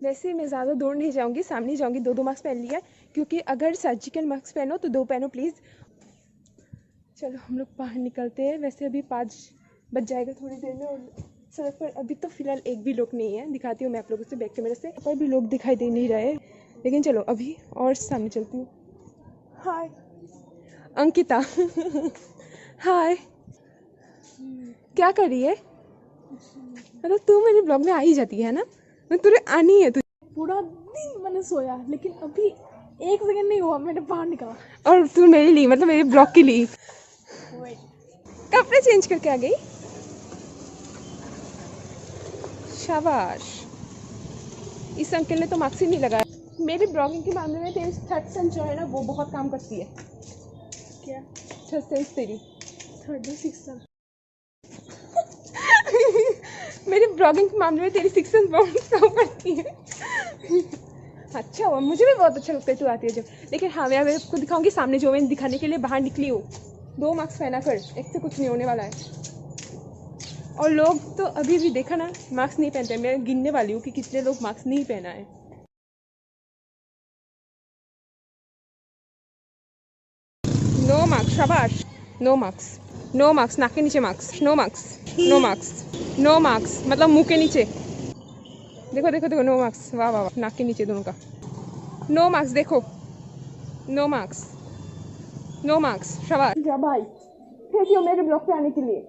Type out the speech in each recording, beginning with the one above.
वैसे मैं ज़्यादा दूर नहीं जाऊंगी, सामने जाऊंगी। 2 मास्क पहन लिया, क्योंकि अगर सर्जिकल मास्क पहनो तो 2 पहनो प्लीज़। चलो हम लोग बाहर निकलते हैं। वैसे अभी 5 बज जाएगा थोड़ी देर में, और सड़क पर अभी तो फ़िलहाल एक भी लोग नहीं है। दिखाती हूँ मैं आप लोगों से बैक कैमरे से। पर भी लोग दिखाई दे नहीं रहे, लेकिन चलो अभी और सामने चलती हूँ। हाय अंकिता। हाय, क्या कर रही है? मतलब तू मेरे ब्लॉग में आ ही जाती है ना, मैं तुझे आनी है। तुझे पूरा दिन मैंने सोया, लेकिन अभी 1 सेकंड नहीं हुआ मैंने बाहर निकला। और तू मेरे लिए, मतलब मेरे ब्लॉग के लिए कपड़े चेंज करके आ गई। शाबाश, इस अंकल ने तो मार्क्स ही नहीं लगाया। मेरी ब्लॉगिंग के मामले में तेरी थर्ड सेंस जो है ना, वो बहुत काम करती है। क्या? थर्ड सेंस तेरी 36 मेरी ब्लॉगिंग के मामले में तेरी 6 सेंस बहुत काम करती है। अच्छा हुआ, मुझे भी बहुत अच्छा लगता है तू आती है जब। लेकिन हाँ, मैं आपको दिखाऊंगी सामने जो मैं दिखाने के लिए बाहर निकली हूँ। 2 मार्क्स पहना कर, एक से कुछ नहीं होने वाला है। और लोग तो अभी भी देखा ना, मार्क्स नहीं पहनते। मैं गिनने वाली हूँ कि कितने लोग मार्क्स नहीं पहना है। नो मार्क्स, शाबाश। नो मार्क्स, नो मार्क्स, नाक के नीचे masks. No masks, no masks, no masks, मतलब मुंह के नीचे। देखो देखो देखो, नो मार्क्स। वाह वाह वाह, नाक के नीचे दोनों का। नो मार्क्स, देखो, नो मार्क्स, नो मार्क्स, शाबाश। जा भाई, थैंक यू मेरे ब्लॉग पे आने के लिए।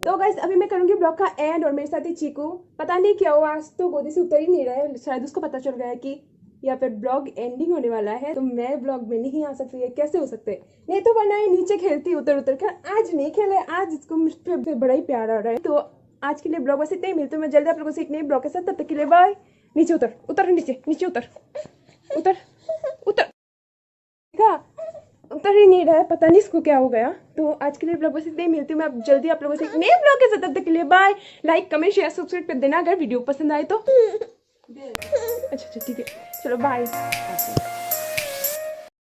तो गाइस अभी मैं करूंगी ब्लॉग का एंड, और मेरे साथ ही चीकू। पता नहीं क्या हुआ, आज तो गोदी से उतर ही नहीं रहा है। शायद उसको पता चल गया है कि यहाँ पे ब्लॉग एंडिंग होने वाला है, तो मैं ब्लॉग में नहीं आ सकती है। कैसे हो सकते है? नहीं तो वरना ये नीचे खेलती उतर उतर कर। आज नहीं खेले, आज इसको मुझ पे बड़ा ही प्यार आ रहा है। तो आज के लिए ब्लॉग बस इतना ही। मिलते हैं मैं जल्दी आप लोगों से एक नए ब्लॉग के साथ। तब तक के लिए बाय। नीचे उतर, उतर नीचे, नीचे उतर, उतर, उतर। उतर ही नहीं रहा है, पता नहीं इसको क्या हो गया। तो आज के लिए ब्लॉग बस इतना ही। मिलती हूँ मैं अब जल्दी आप लोगों से एक नए ब्लॉग के साथ। तब तक के लिए bye. Like comment share subscribe कर देना अगर वीडियो पसंद आए तो। अच्छा अच्छा ठीक है, चलो बाय।